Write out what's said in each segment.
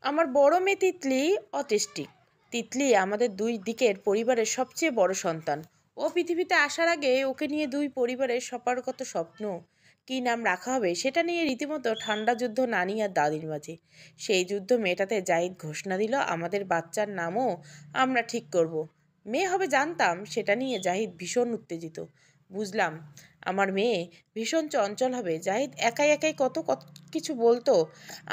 আমার বড় মেয়ে তিতলি অটিস্টিক। তিতলি আমাদের দুই দিকের পরিবারের সবচেয়ে বড় সন্তান। ও পৃথিবীতে আসার আগে ওকে নিয়ে দুই পরিবারের সবার কত স্বপ্ন, কী নাম রাখা হবে সেটা নিয়ে রীতিমতো ঠান্ডা যুদ্ধ নানি আর দাদির মাঝে। সেই যুদ্ধ মেটাতে জাহিদ ঘোষণা দিল আমাদের বাচ্চার নামও আমরা ঠিক করব। মেয়ে হবে জানতাম, সেটা নিয়ে জাহিদ ভীষণ উত্তেজিত। বুঝলাম আমার মেয়ে ভীষণ চঞ্চল হবে। জাহিদ একাই একাই কত কত কিছু বলতো।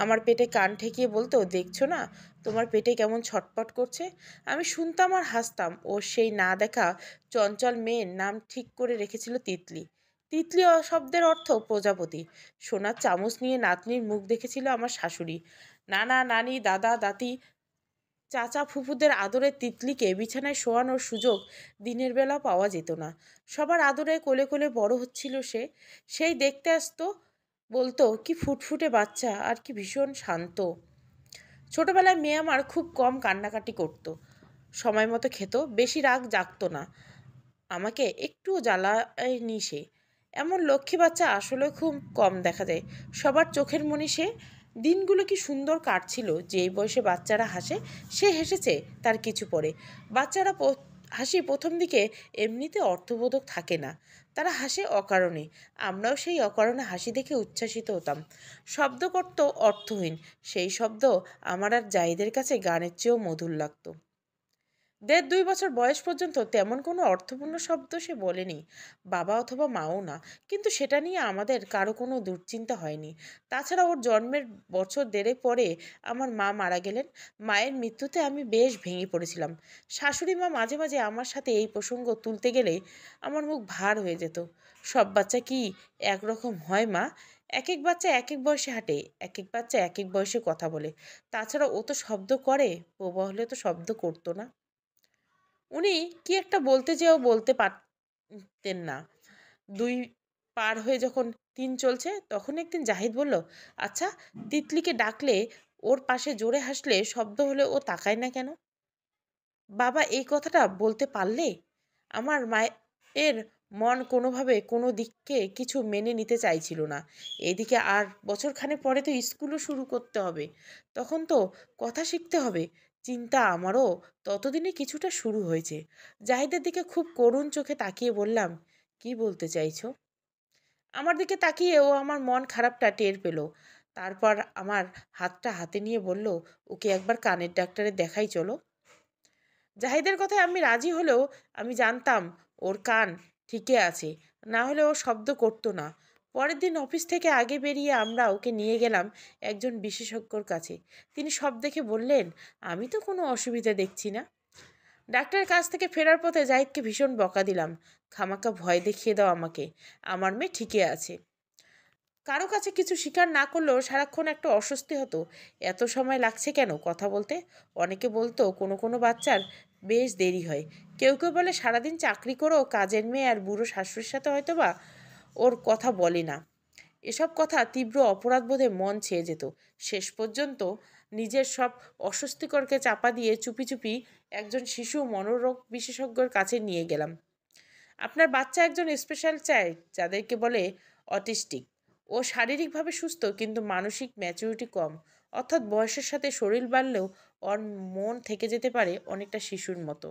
আমার পেটে কান ঠেকিয়ে বলতো, দেখছো না তোমার পেটে কেমন ছটপট করছে। আমি শুনতাম আর হাসতাম। ও সেই না দেখা চঞ্চল মেয়ের নাম ঠিক করে রেখেছিল তিতলি। তিতলি শব্দের অর্থ প্রজাপতি। সোনার চামচ নিয়ে নাতনির মুখ দেখেছিল আমার শাশুড়ি। নানা নানি দাদা দাদি চাচা ফুফুদের আদরে তিতলিকে বিছানায় শোয়ানোর সুযোগ দিনের বেলা পাওয়া যেত না। সবার আদরে কোলে কোলে বড় হচ্ছিল সে। সেই দেখতে আসতো, বলতো কি ফুটফুটে বাচ্চা আর কি ভীষণ শান্ত। ছোটবেলায় মেয়ে আমার খুব কম কান্নাকাটি করতো, সময় মতো খেত, বেশি রাগ জাগতো না, আমাকে একটুও জ্বালায়নি সে। এমন লক্ষ্মী বাচ্চা আসলে খুব কম দেখা যায়। সবার চোখের মনি সে। দিনগুলো কি সুন্দর কাটছিল। যেই বয়সে বাচ্চারা হাসে সে হেসেছে তার কিছু পরে। বাচ্চারা হাসি প্রথম দিকে এমনিতে অর্থবোধক থাকে না, তারা হাসে অকারণে। আমরাও সেই অকারণে হাসি দেখে উচ্ছ্বাসিত হতাম। শব্দ করত অর্থহীন, সেই শব্দ আমার আর জাহিদের কাছে গানের চেয়েও মধুর লাগতো। 1.5-2 বছর বয়স পর্যন্ত তেমন কোনো অর্থপূর্ণ শব্দ সে বলেনি, বাবা অথবা মাও না। কিন্তু সেটা নিয়ে আমাদের কারো কোনো দুশ্চিন্তা হয়নি। তাছাড়া ওর জন্মের বছর দেড়েক পরে আমার মা মারা গেলেন। মায়ের মৃত্যুতে আমি বেশ ভেঙে পড়েছিলাম। শাশুড়ি মা মাঝে মাঝে আমার সাথে এই প্রসঙ্গ তুলতে গেলে আমার মুখ ভার হয়ে যেত। সব বাচ্চা কি একরকম হয় মা? এক এক বাচ্চা এক এক বয়সে হাঁটে, এক এক বাচ্চা এক এক বয়সে কথা বলে। তাছাড়া ও তো শব্দ করে, বোবা হলে তো শব্দ করতো না। উনি কি একটা বলতে চেয়েও বলতে পারতেন না। 2 পার হয়ে যখন 3 চলছে তখন একদিন জাহিদ বলল, আচ্ছা তিতলিকে ডাকলে ওর পাশে জোরে হাসলে শব্দ হলে ও তাকায় না কেন? বাবা এই কথাটা বলতে পারলে আমার মায়ের মন কোনোভাবে কোনো দিককে কিছু মেনে নিতে চাইছিল না। এদিকে আর বছরখানেক পরে তো স্কুলও শুরু করতে হবে, তখন তো কথা শিখতে হবে। চিন্তা আমারও ততদিনে কিছুটা শুরু হয়েছে। জাহিদের দিকে খুব করুণ চোখে তাকিয়ে বললাম, কি বলতে চাইছো? আমার দিকে তাকিয়ে ও আমার মন খারাপটা টের পেল। তারপর আমার হাতটা হাতে নিয়ে বলল, ওকে একবার কানের ডাক্তারে দেখাই চলো। জাহিদের কথায় আমি রাজি হলেও আমি জানতাম ওর কান ঠিকই আছে, না হলে ও শব্দ করতো না। পরের দিন অফিস থেকে আগে বেরিয়ে আমরা ওকে নিয়ে গেলাম একজন বিশেষজ্ঞর কাছে। তিনি সব দেখে বললেন, আমি তো কোনো অসুবিধা দেখছি না। ডাক্তারের কাছ থেকে ফেরার পথে জাহিদকে ভীষণ বকা দিলাম, খামাকা ভয় দেখিয়ে দাও আমাকে, আমার মেয়ে ঠিকই আছে। কারো কাছে কিছু স্বীকার না করলেও সারাক্ষণ একটা অস্বস্তি হতো। এত সময় লাগছে কেন কথা বলতে? অনেকে বলতো কোনো কোনো বাচ্চার বেশ দেরি হয়। কেউ কেউ বলে সারাদিন চাকরি করেও কাজের মেয়ে আর বুড়ো শাশুড়ির সাথে হয়তো বা ওর কথা বলে না। এসব কথা তীব্র অপরাধবোধে মন ছেয়ে যেত। শেষ পর্যন্ত নিজের সব অস্বস্তিকরকে চাপা দিয়ে চুপি চুপি একজন শিশু মনোরোগ বিশেষজ্ঞর কাছে নিয়ে গেলাম। আপনার বাচ্চা একজন স্পেশাল চাইল্ড, যাদেরকে বলে অটিস্টিক। ও শারীরিকভাবে সুস্থ কিন্তু মানসিক ম্যাচুরিটি কম, অর্থাৎ বয়সের সাথে শরীর বাড়লেও ওর মন থেকে যেতে পারে অনেকটা শিশুর মতো।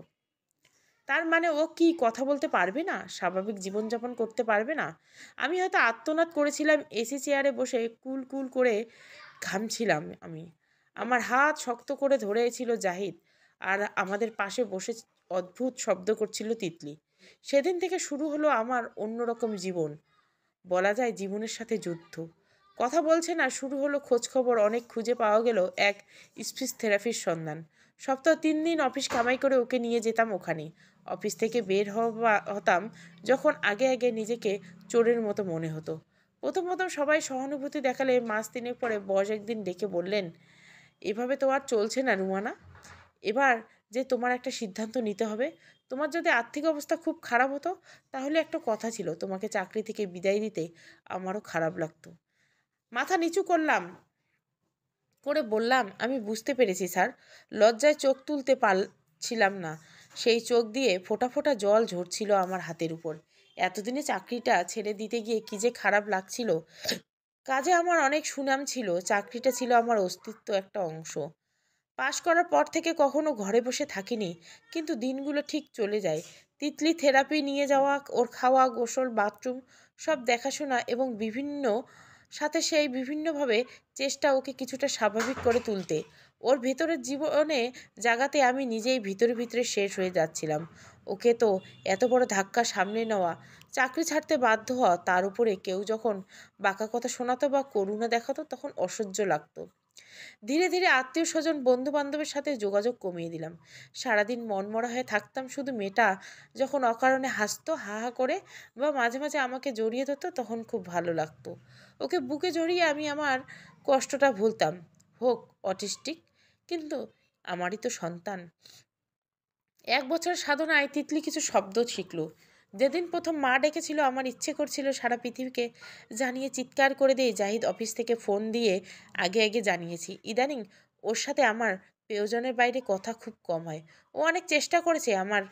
তার মানে ও কি কথা বলতে পারবে না, স্বাভাবিক জীবনযাপন করতে পারবে না? আমি হয়তো আর্তনাদ করেছিলাম। এসি চেয়ারে বসে কুল কুল করে ঘামছিলাম আমি। আমার হাত শক্ত করে ধরেছিল জাহিদ, আর আমাদের পাশে বসে অদ্ভুত শব্দ করছিল তিতলি। সেদিন থেকে শুরু হলো আমার অন্যরকম জীবন, বলা যায় জীবনের সাথে যুদ্ধ। কথা বলছে না, শুরু হলো খোঁজখবর। অনেক খুঁজে পাওয়া গেল এক স্পিচ থেরাপির সন্ধান। সপ্তাহ 3 দিন অফিস কামাই করে ওকে নিয়ে যেতাম ওখানে। অফিস থেকে বের হতাম যখন আগে আগে নিজেকে চোরের মতো মনে হতো। প্রথম প্রথম সবাই সহানুভূতি দেখালে 3 মাস পরে বস একদিন ডেকে বললেন, এভাবে তো আর চলছে না রুমানা, এবার যে তোমার একটা সিদ্ধান্ত নিতে হবে। তোমার যদি আর্থিক অবস্থা খুব খারাপ হতো তাহলে একটা কথা ছিল, তোমাকে চাকরি থেকে বিদায় দিতে আমারও খারাপ লাগতো। মাথা নিচু করলাম, করে বললাম, আমি বুঝতে পেরেছি স্যার। লজ্জায় চোখ তুলতে পারছিলাম না। সেই চোখ দিয়ে ফোঁটা ফোঁটা জল ঝরছিল আমার হাতের উপর। এতদিনে চাকরিটা ছেড়ে দিতে গিয়ে কি যে খারাপ লাগছিল। কাজে আমার অনেক সুনাম ছিল, চাকরিটা ছিল আমার অস্তিত্ব একটা অংশ। পাশ করার পর থেকে কখনো ঘরে বসে থাকিনি, কিন্তু দিনগুলো ঠিক চলে যায়। তিতলি থেরাপি নিয়ে যাওয়া, ওর খাওয়া, গোসল, বাথরুম সব দেখাশোনা এবং সাথে সেই বিভিন্নভাবে চেষ্টা ওকে কিছুটা স্বাভাবিক করে তুলতে, ওর ভেতরের জীবনে জাগাতে আমি নিজেই ভিতরে ভিতরে শেষ হয়ে যাচ্ছিলাম। ওকে তো এত বড় ধাক্কা সামনে নেওয়া, চাকরি ছাড়তে বাধ্য হওয়া, তার উপরে কেউ যখন বাঁকা কথা শোনাতো বা করুণা দেখাতো তখন অসহ্য লাগতো। ধীরে ধীরে আত্মীয় স্বজন বন্ধু বান্ধবের সাথে যোগাযোগ কমিয়ে দিলাম। সারাদিন মনমরা হয়ে থাকতাম, শুধু মেয়েটা যখন অকারণে হাসতো হা হা করে বা মাঝে মাঝে আমাকে জড়িয়ে ধরতো তখন খুব ভালো লাগতো। ওকে বুকে জড়িয়ে আমি আমার কষ্টটা ভুলতাম। হোক অটিস্টিক, কিন্তু আমারই তো সন্তান। 1 বছর সাধনায় তিতলি কিছু শব্দ শিখল। যেদিন প্রথম মা ডেকেছিল আমার ইচ্ছে করছিল সারা পৃথিবীকে জানিয়ে চিৎকার করে দিয়ে জাহিদ অফিস থেকে ফোন দিয়ে আগে আগে জানিয়েছি। ইদানিং ওর সাথে আমার প্রয়োজনের বাইরে কথা খুব কম হয়। ও অনেক চেষ্টা করেছে, আমার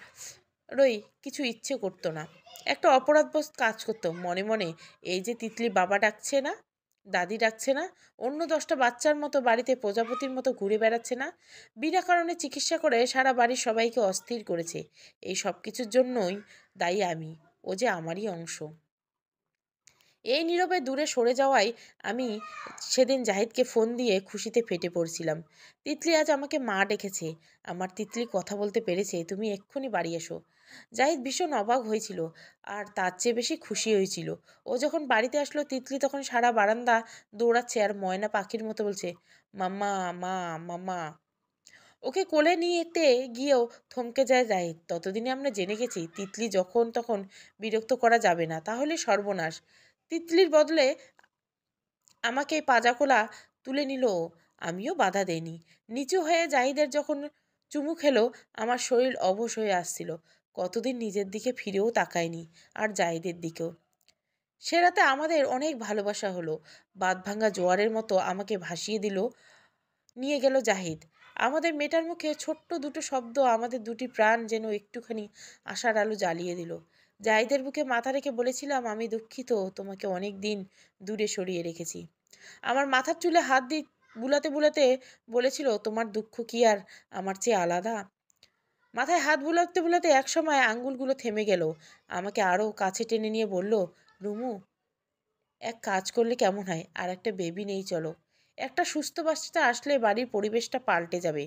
কিছু ইচ্ছে করতো না। একটা অপরাধবোধ কাজ করতো মনে মনে। এই যে তিতলি বাবা ডাকছে না, দাদি ডাকছে না, অন্য 10টা বাচ্চার মতো বাড়িতে প্রজাপতির মতো ঘুরে বেড়াচ্ছে না, বিনা কারণে চিকিৎসা করে সারা বাড়ির সবাইকে অস্থির করেছে, এই সব কিছুর জন্যই দায়ী আমি। ও যে আমারই অংশ। এই নীরবে দূরে সরে যাওয়ায় আমি সেদিন জাহিদকে ফোন দিয়ে খুশিতে ফেটে পড়ছিলাম। তিতলি আজ আমাকে মা ডেকেছে, আমার তিতলি কথা বলতে পেরেছে, তুমি এক্ষুনি বাড়ি এসো। জাহিদ ভীষণ অবাক হয়েছিল, আর তার চেয়ে বেশি খুশি হয়েছিল। ও যখন বাড়িতে আসলো তিতলি তখন সারা বারান্দা দৌড়াচ্ছে আর ময়না পাখির মতো বলছে, মাম্মা, মা, মাম্মা। ওকে কোলে নিয়েতে গিয়েও থমকে যায় জাহিদ। ততদিনে আমরা জেনে গেছি তিতলি যখন তখন বিরক্ত করা যাবে না, তাহলে সর্বনাশ। তিতলির বদলে আমাকে পাজাকোলা তুলে নিল ও। আমিও বাধা দেইনি। নিচু হয়ে জাহিদের যখন চুমু খেলো আমার শরীর অবশ হয়ে আসছিল। কতদিন নিজের দিকে ফিরেও তাকায়নি, আর জাহিদের দিকেও। সে রাতে আমাদের অনেক ভালোবাসা হলো। বাঁধভাঙা জোয়ারের মতো আমাকে ভাসিয়ে নিয়ে গেল জাহিদ। আমাদের মেয়েটার মুখে ছোট্ট দুটো শব্দ আমাদের দুটি প্রাণ যেন একটুখানি আশার আলো জ্বালিয়ে দিল। জাহিদের বুকে মাথা রেখে বলেছিলাম, আমি দুঃখিত, তোমাকে অনেক দিন দূরে সরিয়ে রেখেছি। আমার মাথার চুলে হাত দিয়ে বুলাতে বুলাতে বলেছিল, তোমার দুঃখ কি আর আমার চেয়ে আলাদা? মাথায় হাত বুলাতে বুলাতে একসময় আঙ্গুলগুলো থেমে গেল। আমাকে আরও কাছে টেনে নিয়ে বলল, রুমু, এক কাজ করলে কেমন হয়, আর একটা বেবি নেই চলো। একটা সুস্থ বাচ্চা আসলে বাড়ির পরিবেশটা পাল্টে যাবে।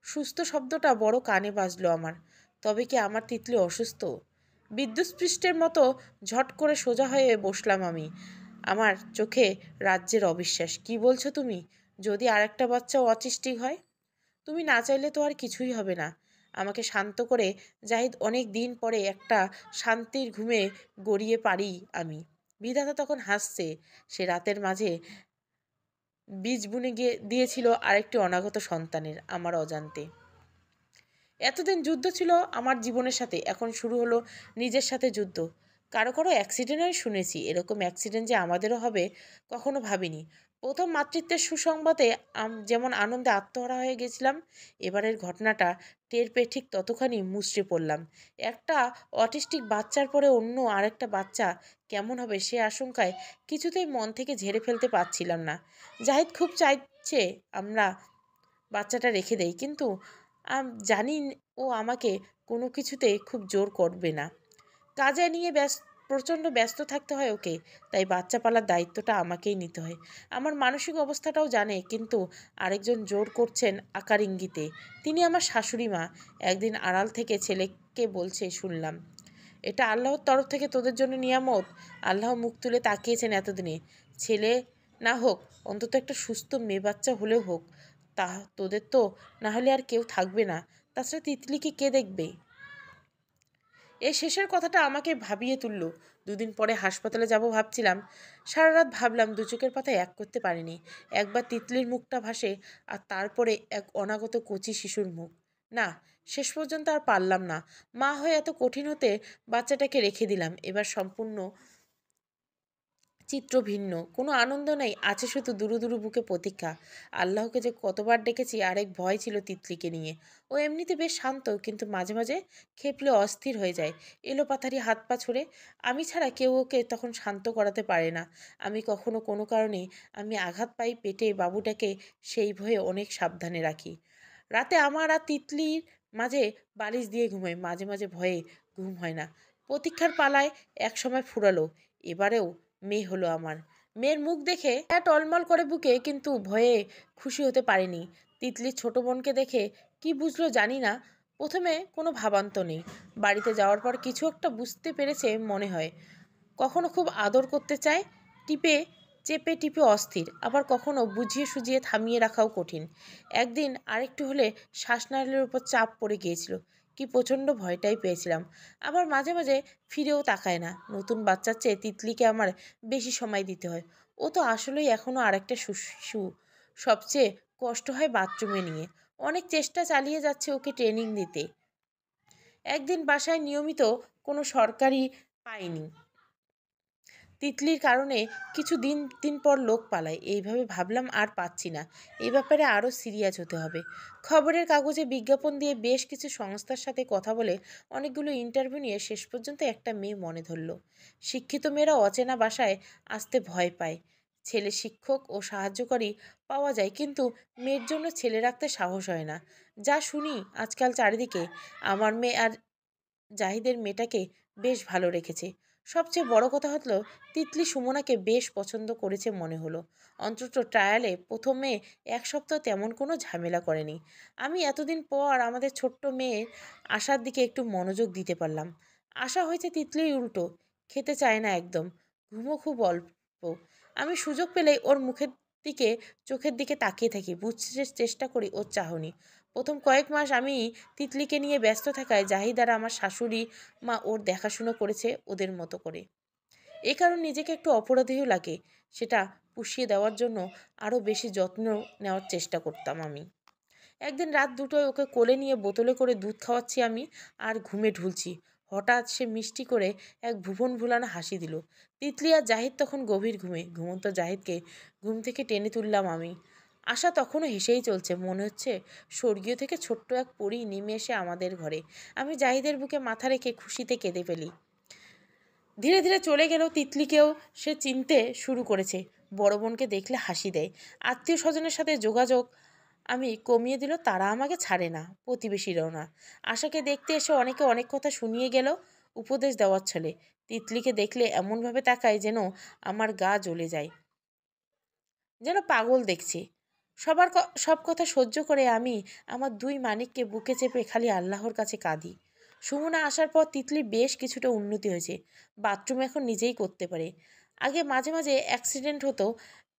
সুস্থ শব্দটা বড় কানে বাজলো আমার। তবে কি আমার তিতলি অসুস্থ? বিদ্যুৎস্পৃষ্টের মতো ঝট করে সোজা হয়ে বসলাম আমি। আমার চোখে রাজ্যের অবিশ্বাস। কি বলছো তুমি? যদি আরেকটা বাচ্চাও অটিস্টিক হয়? তুমি না চাইলে তো আর কিছুই হবে না। আমাকে শান্ত করে জাহিদ অনেক দিন পরে একটা শান্তির ঘুমে গড়িয়ে পারি আমি। বিধাতা তখন হাসছে। সে রাতের মাঝে বীজ বুনে গিয়ে দিয়েছিল আরেকটি অনাগত সন্তানের, আমার অজান্তে। এতদিন যুদ্ধ ছিল আমার জীবনের সাথে, এখন শুরু হলো নিজের সাথে যুদ্ধ। কারো কারো অ্যাক্সিডেন্টই শুনেছি, এরকম অ্যাক্সিডেন্ট যে আমাদেরও হবে কখনো ভাবিনি। প্রথম মাতৃত্বের সুসংবাদে যেমন আনন্দে আত্মহারা হয়ে গেছিলাম, এবারের ঘটনাটা টের পেয়ে ঠিক ততখানি মুচড়ে পড়লাম। একটা অটিস্টিক বাচ্চার পরে অন্য আরেকটা বাচ্চা কেমন হবে সে আশঙ্কায় কিছুতেই মন থেকে ঝেড়ে ফেলতে পারছিলাম না। জাহিদ খুব চাইছে আমরা বাচ্চাটা রেখে দেই, কিন্তু জানি ও আমাকে কোনো কিছুতে খুব জোর করবে না। কাজে নিয়ে প্রচণ্ড ব্যস্ত থাকতে হয় ওকে, তাই বাচ্চা পালার দায়িত্বটা আমাকেই নিতে হয়। আমার মানসিক অবস্থাটাও জানে, কিন্তু আরেকজন জোর করছেন আকার ইঙ্গিতে। তিনি আমার শাশুড়ি মা। একদিন আড়াল থেকে ছেলেকে বলছে শুনলাম, এটা আল্লাহর তরফ থেকে তোদের জন্য নিয়ামত। আল্লাহ মুখ তুলে তাকিয়েছেন এতদিনে। ছেলে না হোক, অন্তত একটা সুস্থ মেয়ে বাচ্চা হলেও হোক। তা তোদের তো না হলে আর কেউ থাকবে না। তাছাড়া তিতলিকে কে দেখবে? এই শেষের কথাটা আমাকে ভাবিয়ে তুলল। দুদিন পরে হাসপাতালে যাব ভাবছিলাম। সারা রাত ভাবলাম, দু চোখের পাতায় এক করতে পারিনি। একবার তিতলির মুখটা ভাসে, আর তারপরে এক অনাগত কচি শিশুর মুখ। না, শেষ পর্যন্ত আর পারলাম না। মা হয়ে এত কঠিন হতে বাচ্চাটাকে রেখে দিলাম। এবার সম্পূর্ণ চিত্র ভিন্ন, কোনো আনন্দ নেই, আছে শুধু দুরু দুরু বুকে প্রতীক্ষা। আল্লাহকে যে কতবার ডেকেছি, আরেক ভয় ছিল তিতলিকে নিয়ে। ও এমনিতে বেশ শান্ত, কিন্তু মাঝে মাঝে খেপলে অস্থির হয়ে যায়, এলোপাথারি হাত পা ছুড়ে। আমি ছাড়া কেউ ওকে তখন শান্ত করাতে পারে না। আমি কখনো কোনো কারণে আমি আঘাত পাই পেটে, বাবুটাকে সেই ভয়ে অনেক সাবধানে রাখি। রাতে আমার আর তিতলির মাঝে বালিশ দিয়ে ঘুমাই, মাঝে মাঝে ভয়ে ঘুম হয় না। প্রতীক্ষার পালায় একসময় ফুরালো, এবারেও মেয়ে হলো আমার। মেয়ের মুখ দেখে টলমল করে বুকে, কিন্তু ভয়ে খুশি হতে পারিনি। তিতলির ছোট বোনকে দেখে কি বুঝলো জানি না, প্রথমে কোনো ভাবান্ত নেই, বাড়িতে যাওয়ার পর কিছু একটা বুঝতে পেরেছে মনে হয়। কখনো খুব আদর করতে চায়, টিপে চেপে টিপে অস্থির, আবার কখনো বুঝিয়ে সুঝিয়ে থামিয়ে রাখাও কঠিন। একদিন আরেকটু হলে শ্বাসনালীর উপর চাপ পড়ে গিয়েছিল, কি প্রচণ্ড ভয়টাই পেয়েছিলাম। আবার মাঝে মাঝে ফিরেও তাকায় না। নতুন বাচ্চার চেয়ে তিতলিকে আমার বেশি সময় দিতে হয়। ও তো আসলেই এখনও আরেকটা শিশু। সবচেয়ে কষ্ট হয় বাথরুমে নিয়ে। অনেক চেষ্টা চালিয়ে যাচ্ছে ওকে ট্রেনিং দিতে। একদিন বাসায় নিয়মিত কোনো সরকারি পাইনি, তিতলির কারণে কিছু দিন দিন পর লোক পালায়। এইভাবে ভাবলাম আর পাচ্ছি না, এই ব্যাপারে আরও সিরিয়াস হতে হবে। খবরের কাগজে বিজ্ঞাপন দিয়ে বেশ কিছু সংস্থার সাথে কথা বলে অনেকগুলো ইন্টারভিউ নিয়ে শেষ পর্যন্ত একটা মেয়ে মনে ধরল। শিক্ষিত মেয়েরা অচেনা বাসায় আসতে ভয় পায়। ছেলে শিক্ষক ও সাহায্যকারী পাওয়া যায়, কিন্তু মেয়ের জন্য ছেলে রাখতে সাহস হয় না। যা শুনি আজকাল চারিদিকে, আমার মেয়ে আর জাহিদের মেয়েটাকে বেশ ভালো রেখেছে। সবচেয়ে বড় কথা হলো, তিতলি সুমনাকে বেশ পছন্দ করেছে মনে হলো। অন্তত ট্রায়ালে প্রথমে এক সপ্তাহ তেমন কোনো ঝামেলা করেনি। আমি এতদিন পর আমাদের ছোট্ট মেয়ের আশার দিকে একটু মনোযোগ দিতে পারলাম। আশা হয়েছে তিতলির উল্টো, খেতে চায় না একদম, ঘুমও খুব অল্প। আমি সুযোগ পেলেই ওর মুখের দিকে চোখের দিকে তাকিয়ে থাকি, বুঝতে চেষ্টা করি ওর চাহনি। প্রথম কয়েক মাস আমি তিতলিকে নিয়ে ব্যস্ত থাকায় জাহিদ আর আমার শাশুড়ি মা ওর দেখাশুনো করেছে ওদের মতো করে। এ কারণ নিজেকে একটু অপরাধীও লাগে। সেটা পুষিয়ে দেওয়ার জন্য আরও বেশি যত্ন নেওয়ার চেষ্টা করতাম আমি। একদিন রাত দুটোয় ওকে কোলে নিয়ে বোতলে করে দুধ খাওয়াচ্ছি আমি, আর ঘুমে ঢুলছি। হঠাৎ সে মিষ্টি করে এক ভুবন ভুলানো হাসি দিল। তিতলি আর জাহিদ তখন গভীর ঘুমে। ঘুমন্ত জাহিদকে ঘুম থেকে টেনে তুললাম আমি। আশা তখনও হেসেই চলছে, মনে হচ্ছে স্বর্গীয় থেকে ছোট্ট এক পরী নেমে এসে আমাদের ঘরে। আমি জাহিদের বুকে মাথা রেখে খুশিতে কেঁদে ফেলি। ধীরে ধীরে চলে গেলেও তিতলিকেও সে চিনতে শুরু করেছে। বড় বোনকে দেখলে হাসি দেয়, আত্মীয় স্বজনের সাথে যোগাযোগ আমি কমিয়ে দিল, তারা আমাকে ছাড়ে না, প্রতিবেশীরাও না। আশাকে দেখতে এসে অনেকে অনেক কথা শুনিয়ে গেল উপদেশ দেওয়ার ছলে। তিতলিকে দেখলে এমনভাবে তাকায় যেন আমার গা জ্বলে যায়, যেন পাগল দেখছি। সব কথা সহ্য করে আমি আমার দুই মানিককে বুকে চেপে খালি আল্লাহর কাছে কাঁদি। সুমনা আসার পর তিতলি বেশ কিছুটা উন্নতি হয়েছে। বাথরুম এখন নিজেই করতে পারে। আগে মাঝে মাঝে অ্যাক্সিডেন্ট হতো,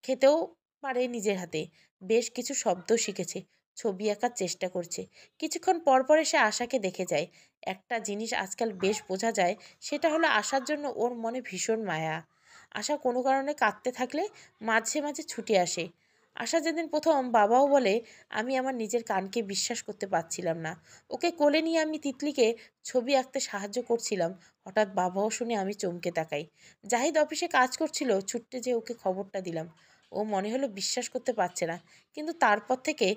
খেতেও পারে নিজের হাতে। বেশ কিছু শব্দ শিখেছে, ছবি আঁকার চেষ্টা করছে। কিছুক্ষণ পর পর এসে আশাকে দেখে যায়। একটা জিনিস আজকাল বেশ বোঝা যায়, সেটা হলো আশার জন্য ওর মনে ভীষণ মায়া। আশা কোনো কারণে কাঁদতে থাকলে মাঝে মাঝে ছুটে আসে। আশা যেদিন প্রথম বাবাও বলে, আমি আমার নিজের কানকে বিশ্বাস করতে পারছিলাম না। ওকে কোলে নিয়ে আমি তিতলিকে ছবি আঁকতে সাহায্য করছিলাম, হঠাৎ বাবাও শুনে আমি চমকে তাকাই। জাহিদ অফিসে কাজ করছিল, ছুটতে যেয়ে ওকে খবরটা দিলাম। ও মনে হলো বিশ্বাস করতে পারছে না, কিন্তু তারপর থেকে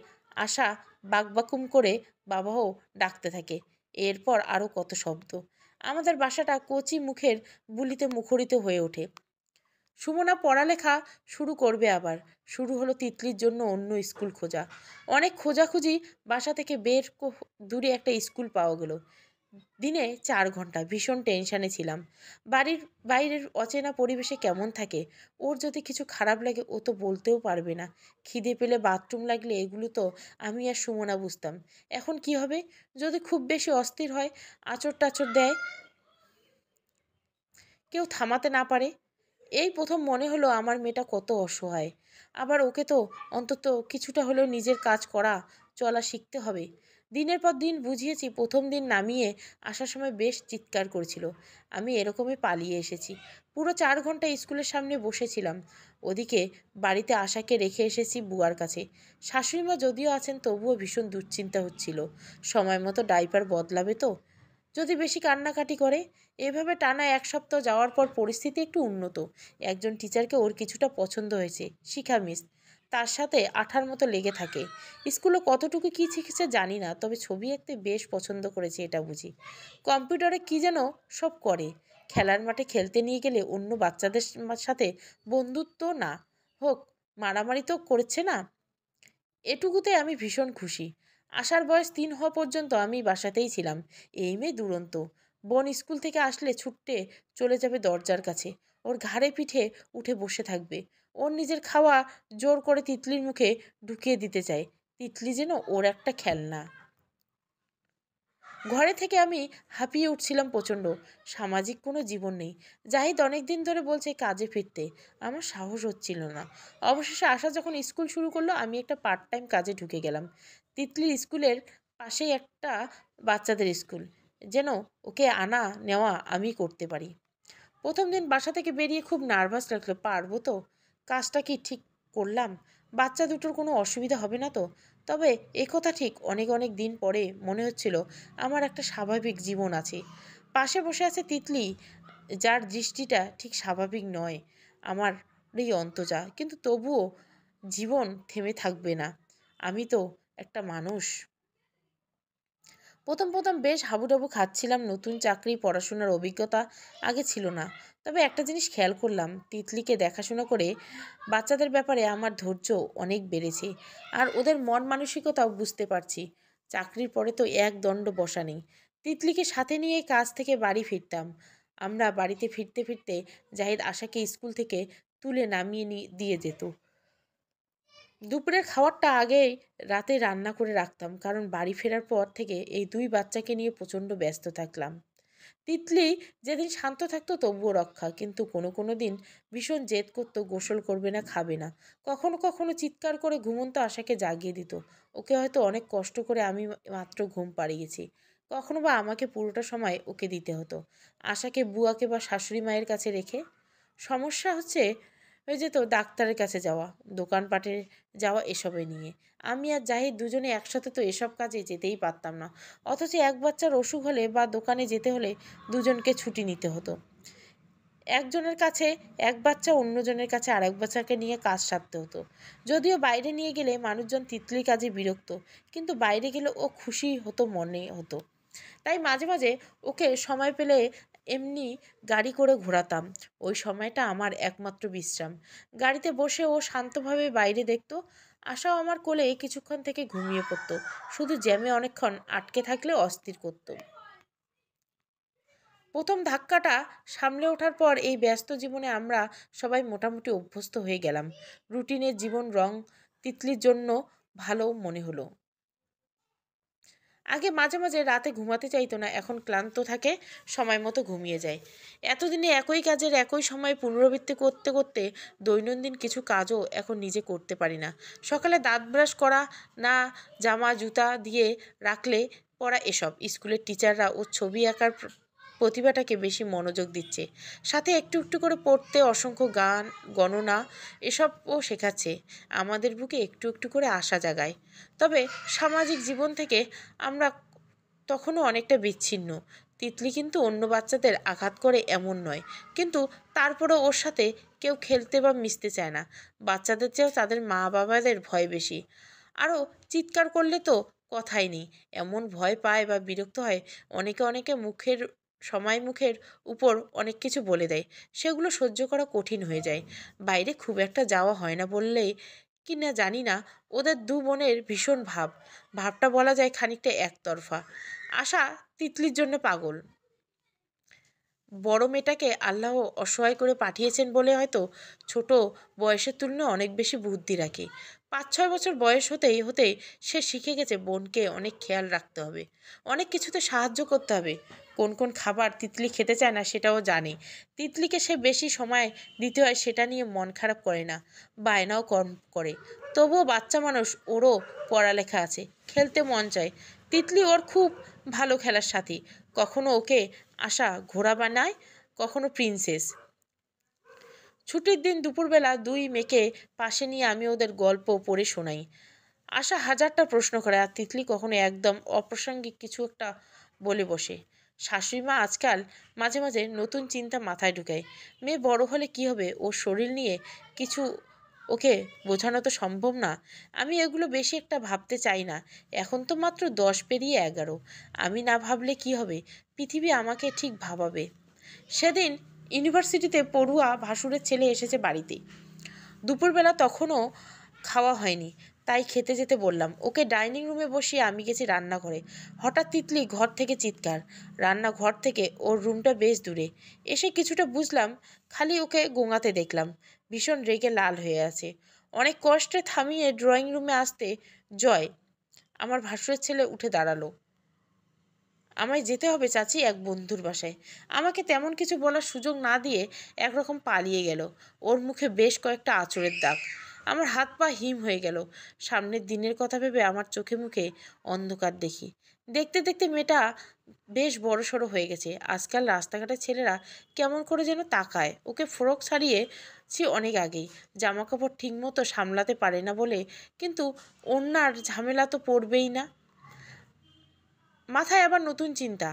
আশা বাকবাকুম করে বাবাও ডাকতে থাকে। এরপর আরও কত শব্দ। আমাদের বাসাটা কচি মুখের বুলিতে মুখরিত হয়ে ওঠে। সুমনা পড়ালেখা শুরু করবে আবার। শুরু হলো তিতলির জন্য অন্য স্কুল খোঁজা। অনেক খোঁজাখুঁজি, বাসা থেকে দূরে একটা স্কুল পাওয়া গেল। দিনে 4 ঘন্টা, ভীষণ টেনশানে ছিলাম। বাড়ির বাইরের অচেনা পরিবেশে কেমন থাকে। ওর যদি কিছু খারাপ লাগে ও তো বলতেও পারবে না। খিদে পেলে, বাথরুম লাগলে, এগুলো তো আমি আর সুমনা বুঝতাম। এখন কি হবে যদি খুব বেশি অস্থির হয়, আঁচড় টাচড় দেয়, কেউ থামাতে না পারে? এই প্রথম মনে হলো আমার মেয়েটা কত অসহায়। আবার ওকে তো অন্তত কিছুটা হলেও নিজের কাজ করা চলা শিখতে হবে। দিনের পর দিন বুঝিয়েছি, প্রথম দিন নামিয়ে আসার সময় বেশ চিৎকার করেছিল। আমি এরকমই পালিয়ে এসেছি। পুরো 4 ঘন্টা স্কুলের সামনে বসেছিলাম। ওদিকে বাড়িতে আশাকে রেখে এসেছি বুয়ার কাছে। শাশুড়িমা যদিও আছেন, তবুও ভীষণ দুশ্চিন্তা হচ্ছিল। সময় মতো ডাইপার বদলাবে তো? যদি বেশি কান্নাকাটি করে। এভাবে টানা 1 সপ্তাহ যাওয়ার পর পরিস্থিতি একটু উন্নত। একজন টিচারকে ওর কিছুটা পছন্দ হয়েছে, শিখা মিস। তার সাথে আঠার মতো লেগে থাকে। স্কুলে কতটুকু কি শিখেছে জানি না, তবে ছবি আঁকতে বেশ পছন্দ করেছে এটা বুঝি। কম্পিউটারে কি যেন সব করে। খেলার মাঠে খেলতে নিয়ে গেলে অন্য বাচ্চাদের সাথে বন্ধুত্ব না হোক, মারামারি তো করছে না। এটুকুতে আমি ভীষণ খুশি। আসার বয়স 3 হওয়া পর্যন্ত আমি বাসাতেই ছিলাম। এই মেয়ে দুরন্ত। বোন স্কুল থেকে আসলে ছুটতে চলে যাবে দরজার কাছে, ওর ঘাড়ে পিঠে উঠে বসে থাকবে। ওর নিজের খাওয়া জোর করে তিতলির মুখে ঢুকিয়ে দিতে চায়। তিতলি যেন ওর একটা খেলনা। ঘরে থেকে আমি হাঁপিয়ে উঠছিলাম প্রচণ্ড। সামাজিক কোনো জীবন নেই। জাহিদ অনেক দিন ধরে বলছে কাজে ফিরতে, আমার সাহস হচ্ছিল না। অবশেষে আশা যখন স্কুল শুরু করলো, আমি একটা পার্ট টাইম কাজে ঢুকে গেলাম। তিতলির স্কুলের পাশেই একটা বাচ্চাদের স্কুল, যেন ওকে আনা নেওয়া আমি করতে পারি। প্রথম দিন বাসা থেকে বেরিয়ে খুব নার্ভাস লাগলো। পারবো তো? কাজটা কি ঠিক করলাম? বাচ্চা দুটোর কোনো অসুবিধা হবে না তো? তবে একথা ঠিক, অনেক অনেক দিন পরে মনে হচ্ছিল আমার একটা স্বাভাবিক জীবন আছে। পাশে বসে আছে তিতলি, যার দৃষ্টিটা ঠিক স্বাভাবিক নয়। আমারই অন্তজা, কিন্তু তবুও জীবন থেমে থাকবে না। আমি তো একটা মানুষ। প্রথম প্রথম বেশ হাবুডাবু খাচ্ছিলাম। নতুন চাকরি, পড়াশোনার অভিজ্ঞতা আগে ছিল না। তবে একটা জিনিস খেয়াল করলাম, তিতলিকে দেখাশোনা করে বাচ্চাদের ব্যাপারে আমার ধৈর্য অনেক বেড়েছে। আর ওদের মন মানসিকতাও বুঝতে পারছি। চাকরির পরে তো এক দণ্ড বসা নেই। তিতলিকে সাথে নিয়ে কাজ থেকে বাড়ি ফিরতাম। আমরা বাড়িতে ফিরতে ফিরতে জাহিদ আশাকে স্কুল থেকে তুলে নামিয়ে দিয়ে যেত। দুপুরের খাবারটা আগেই রাতে রান্না করে রাখতাম, কারণ বাড়ি ফেরার পর থেকে এই দুই বাচ্চাকে নিয়ে প্রচণ্ড ব্যস্ত থাকলাম। তিতলি যেদিন শান্ত থাকতো তবুও রক্ষা, কিন্তু কোনো কোনো দিন ভীষণ জেদ করতো, গোসল করবে না, খাবে না। কখনো কখনো চিৎকার করে ঘুমন্ত আশাকে জাগিয়ে দিত। ওকে হয়তো অনেক কষ্ট করে আমি মাত্র ঘুম পাড়িয়েছি। কখনো বা আমাকে পুরোটা সময় ওকে দিতে হতো, আশাকে বুয়াকে বা শাশুড়ি মায়ের কাছে রেখে। সমস্যা হচ্ছে হয়ে যেত ডাক্তারের কাছে যাওয়া, দোকানপাটে যাওয়া, এসবে নিয়ে। আমি আর জাহিদ দুজনে একসাথে তো এসব কাজে যেতেই পারতাম না। অথচ এক বাচ্চার অসুখ হলে বা দোকানে যেতে হলে দুজনকে ছুটি নিতে হতো। একজনের কাছে এক বাচ্চা, অন্যজনের কাছে আরেক বাচ্চাকে নিয়ে কাজ সারতে হতো। যদিও বাইরে নিয়ে গেলে মানুষজন তিতলির কাজে বিরক্ত, কিন্তু বাইরে গেলে ও খুশি হতো, মনে হতো। তাই মাঝে মাঝে ওকে সময় পেলে এমনি গাড়ি করে ঘোরাতাম। ওই সময়টা আমার একমাত্র বিশ্রাম। গাড়িতে বসে ও শান্তভাবে বাইরে দেখতো। আশাও আমার কোলে কিছুক্ষণ থেকে ঘুমিয়ে পড়তো। শুধু জ্যামে অনেকক্ষণ আটকে থাকলে অস্থির করতো। প্রথম ধাক্কাটা সামলে ওঠার পর এই ব্যস্ত জীবনে আমরা সবাই মোটামুটি অভ্যস্ত হয়ে গেলাম। রুটিনের জীবন রং তিতলির জন্য ভালো মনে হলো। আগে মাঝে মাঝে রাতে ঘুমাতে চাইতো না, এখন ক্লান্ত থাকে, সময় মতো ঘুমিয়ে যায়। এতদিনে একই কাজের একই সময় পুনরাবৃত্তি করতে করতে দৈনন্দিন কিছু কাজও এখন নিজে করতে পারি না। সকালে দাঁত ব্রাশ করা, না জামা জুতা দিয়ে রাখলে পড়া, এসব। স্কুলের টিচাররা ওর ছবি আঁকার প্রতিভাটাকে বেশি মনোযোগ দিচ্ছে। সাথে একটু একটু করে পড়তে, অসংখ্য গান, গণনা এসবও শেখাচ্ছে। আমাদের বুকে একটু একটু করে আশা জাগায়। তবে সামাজিক জীবন থেকে আমরা তখনও অনেকটা বিচ্ছিন্ন। তিতলি কিন্তু অন্য বাচ্চাদের আঘাত করে এমন নয়, কিন্তু তারপরেও ওর সাথে কেউ খেলতে বা মিশতে চায় না। বাচ্চাদের চেয়েও তাদের মা বাবাদের ভয় বেশি। আরও চিৎকার করলে তো কথাই নেই, এমন ভয় পায় বা বিরক্ত হয়। অনেকে অনেকে মুখের উপর অনেক কিছু বলে দেয়, সেগুলো সহ্য করা কঠিন হয়ে যায়। বাইরে খুব একটা যাওয়া হয় না বললেই কি না জানি না। ওদের দু বোনের ভীষণ ভাবটা বলা যায় খানিকটা একতরফা। আশা তিতলির জন্য পাগল। বড় মেয়েটাকে আল্লাহ অসহায় করে পাঠিয়েছেন বলে হয়তো ছোট বয়সের তুলনায় অনেক বেশি বুদ্ধি রাখে। 5-6 বছর বয়স হতেই হতেই সে শিখে গেছে বোনকে অনেক খেয়াল রাখতে হবে, অনেক কিছুতে সাহায্য করতে হবে। কোন কোন খাবার তিতলি খেতে চায় না সেটাও জানে। তিতলিকে সে বেশি সময় দিতে হয় সেটা নিয়ে মন খারাপ করে না, বায়নাও কম করে। তবুও বাচ্চা মানুষ, ওরও পড়ালেখা আছে, খেলতে মন চায়। তিতলি ওর খুব ভালো খেলার সাথী। কখনো ওকে আশা ঘোড়া বানায়, কখনো প্রিন্সেস। ছুটির দিন দুপুরবেলা দুই মেয়েকে পাশে নিয়ে আমি ওদের গল্প পড়ে শোনাই। আশা হাজারটা প্রশ্ন করে, আর তিতলি কখনো একদম অপ্রাসঙ্গিক কিছু একটা বলে বসে। শাশুড়ি মা আজকাল মাঝে মাঝে নতুন চিন্তা মাথায় ঢুকায়। মেয়ে বড় হলে কি হবে, ওর শরীর নিয়ে কিছু ওকে বোঝানো তো সম্ভব না। আমি এগুলো বেশি একটা ভাবতে চাই না। এখন তো মাত্র 10 পেরিয়ে 11। আমি না ভাবলে কি হবে, পৃথিবী আমাকে ঠিক ভাবাবে। সেদিন ইউনিভার্সিটিতে পড়ুয়া ভাসুরের ছেলে এসেছে বাড়িতে। দুপুরবেলা তখনও খাওয়া হয়নি, তাই খেতে যেতে বললাম। ওকে ডাইনিং রুমে বসিয়ে আমি গেছি রান্নাঘরে। হঠাৎ তিতলি ঘর থেকে চিৎকার। রান্নাঘর থেকে ওর রুমটা বেশ দূরে। এসে কিছুটা বুঝলাম, খালি ওকে গোঙাতে দেখলাম। ভীষণ রেগে লাল হয়ে আছে। অনেক কষ্টে থামিয়ে ড্রয়িং রুমে আসতে জয়, আমার ভাসুরের ছেলে, উঠে দাঁড়ালো। আমায় যেতে হবে চাচি, এক বন্ধুর বাসায়। আমাকে তেমন কিছু বলার সুযোগ না দিয়ে একরকম পালিয়ে গেল। ওর মুখে বেশ কয়েকটা আঁচড়ের দাগ। আমার হাত পা হিম হয়ে গেল। সামনের দিনের কথা ভেবে আমার চোখে মুখে অন্ধকার দেখি। দেখতে দেখতে মেয়েটা বেশ বড়সড় হয়ে গেছে। আজকাল রাস্তাঘাটের ছেলেরা কেমন করে যেন তাকায়। ওকে ফ্রক ছাড়িয়েছি অনেক আগেই। জামা কাপড় ঠিক মতো সামলাতে পারে না বলে, কিন্তু অন্যার ঝামেলা তো পড়বেই না। মাথায় আবার নতুন চিন্তা।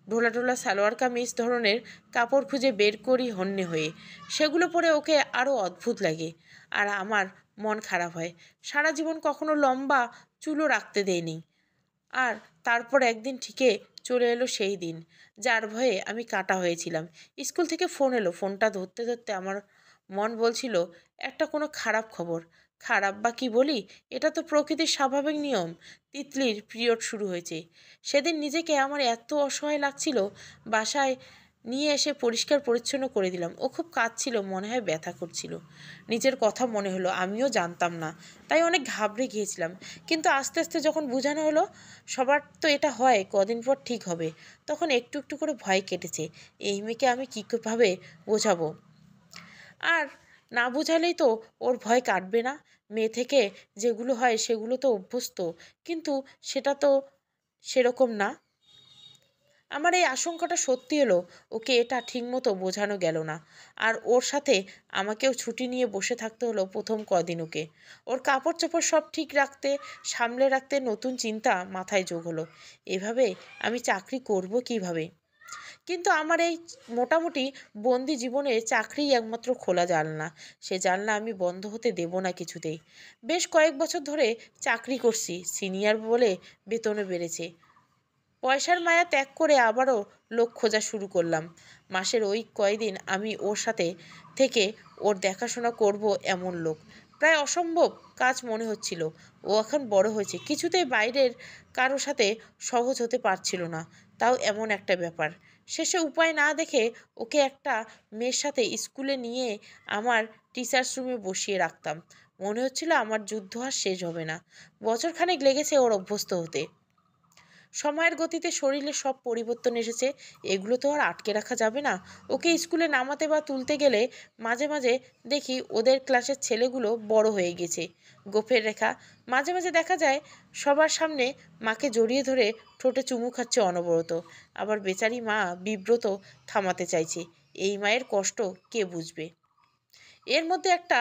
ঢোলা ঢোলা সালোয়ার কামিজ ধরনের কাপড় খুঁজে বের করি হন্যে হয়ে। সেগুলো পরে ওকে আরও অদ্ভুত লাগে। আর আমার মন খারাপ হয়। সারা জীবন কখনো লম্বা চুলও রাখতে দেয়নি। আর তারপর একদিন ঠিকে চলে এলো সেই দিন, যার ভয়ে আমি কাটা হয়েছিলাম। স্কুল থেকে ফোন এলো। ফোনটা ধরতে ধরতে আমার মন বলছিল একটা কোনো খারাপ খবর। খারাপ বা কি বলি, এটা তো প্রকৃতির স্বাভাবিক নিয়ম। তিতলির পিরিয়ড শুরু হয়েছে। সেদিন নিজেকে আমার এত অসহায় লাগছিল, বাসায় নিয়ে এসে পরিষ্কার পরিচ্ছন্ন করে দিলাম। ও খুব কাঁদছিল, মনে হয় ব্যথা করছিল। নিজের কথা মনে হলো, আমিও জানতাম না, তাই অনেক ঘাবড়ে গিয়েছিলাম। কিন্তু আস্তে আস্তে যখন বোঝানো হলো সবার তো এটা হয়, কদিন পর ঠিক হবে, তখন একটু একটু করে ভয় কেটেছে। এই মেয়েকে আমি কীভাবে বোঝাবো? আর না বোঝালেই তো ওর ভয় কাটবে না। মেয়ে থেকে যেগুলো হয় সেগুলো তো অভ্যস্ত, কিন্তু সেটা তো সেরকম না। আমার এই আশঙ্কাটা সত্যি হলো। ওকে এটা ঠিকমতো বোঝানো গেল না। আর ওর সাথে আমাকেও ছুটি নিয়ে বসে থাকতে হলো প্রথম কদিন। ওকে ওর কাপড় চোপড় সব ঠিক রাখতে, সামলে রাখতে নতুন চিন্তা মাথায় যোগ হলো। এভাবে আমি চাকরি করব কিভাবে? কিন্তু আমার এই মোটামুটি বন্দি জীবনে চাকরিই একমাত্র খোলা জানলা। সে জানলা আমি বন্ধ হতে দেব না কিছুতেই। বেশ কয়েক বছর ধরে চাকরি করছি, সিনিয়র বলে বেতনও বেড়েছে। পয়সার মায়া ত্যাগ করে আবারও লোক খোঁজা শুরু করলাম। মাসের ওই কয়দিন আমি ওর সাথে থেকে ওর দেখাশোনা করব এমন লোক প্রায় অসম্ভব কাজ মনে হচ্ছিল। ও এখন বড় হয়েছে, কিছুতেই বাইরের কারো সাথে সহজ হতে পারছিল না। তাও এমন একটা ব্যাপার, শেষে উপায় না দেখে ওকে একটা মেয়ের সাথে স্কুলে নিয়ে আমার টিচার্স রুমে বসিয়ে রাখতাম। মনে হচ্ছিল আমার যুদ্ধ আর শেষ হবে না। বছরখানেক লেগেছে ওর অভ্যস্ত হতে। সময়ের গতিতে শরীরে সব পরিবর্তন এসেছে, এগুলো তো আর আটকে রাখা যাবে না। ওকে স্কুলে নামাতে বা তুলতে গেলে মাঝে মাঝে দেখি ওদের ক্লাসের ছেলেগুলো বড় হয়ে গেছে, গোফের রেখা। মাঝে মাঝে দেখা যায় সবার সামনে মাকে জড়িয়ে ধরে ঠোঁটে চুমু খাচ্ছে অনবরত। আবার বেচারি মা বিব্রত, থামাতে চাইছে। এই মায়ের কষ্ট কে বুঝবে? এর মধ্যে একটা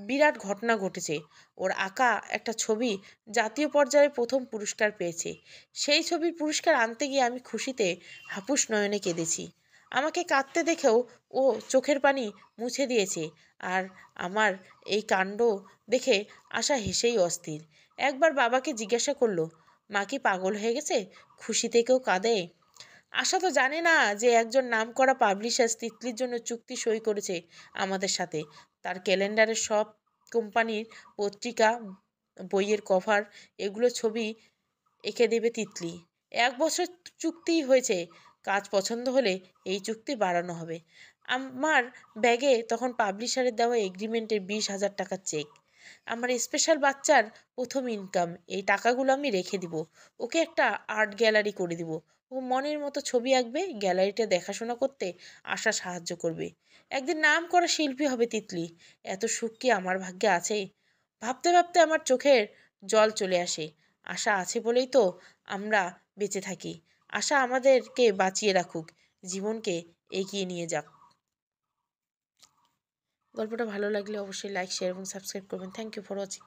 বিরাট ঘটনা ঘটেছে। ওর আঁকা একটা ছবি জাতীয় পর্যায়ে প্রথম পুরস্কার পেয়েছে। সেই ছবির পুরস্কার আনতে গিয়ে আমি খুশিতে হাপুস নয়নে কেঁদেছি। আমাকে কাঁদতে দেখেও ও চোখের পানি মুছে দিয়েছে। আর আমার এই কাণ্ড দেখে আশা হেসেই অস্থির। একবার বাবাকে জিজ্ঞাসা করলো, মা কি পাগল হয়ে গেছে, খুশিতে কেউ কাঁদে? আশা তো জানে না যে একজন নামকরা পাবলিশার তিতলির জন্য চুক্তি সই করেছে আমাদের সাথে। তার ক্যালেন্ডারের সব কোম্পানির পত্রিকা, বইয়ের কভার, এগুলো ছবি এঁকে দেবে তিতলি। 1 বছর চুক্তি হয়েছে, কাজ পছন্দ হলে এই চুক্তি বাড়ানো হবে। আমার ব্যাগে তখন পাবলিশারের দেওয়া এগ্রিমেন্টের 20,000 টাকার চেক। আমার স্পেশাল বাচ্চার প্রথম ইনকাম। এই টাকাগুলো আমি রেখে দিব। ওকে একটা আর্ট গ্যালারি করে দিব। ও মনের মতো ছবি আঁকবে, গ্যালারিটা দেখাশোনা করতে আশা সাহায্য করবে। একদিন নাম করা শিল্পী হবে তিতলি। এত সুখ কি আমার ভাগ্যে আছে? ভাবতে ভাবতে আমার চোখের জল চলে আসে। আশা আছে বলেই তো আমরা বেঁচে থাকি। আশা আমাদেরকে বাঁচিয়ে রাখুক, জীবনকে এগিয়ে নিয়ে যাক। গল্পটা ভালো লাগলে অবশ্যই লাইক, শেয়ার এবং সাবস্ক্রাইব করবেন। Thank you for watching.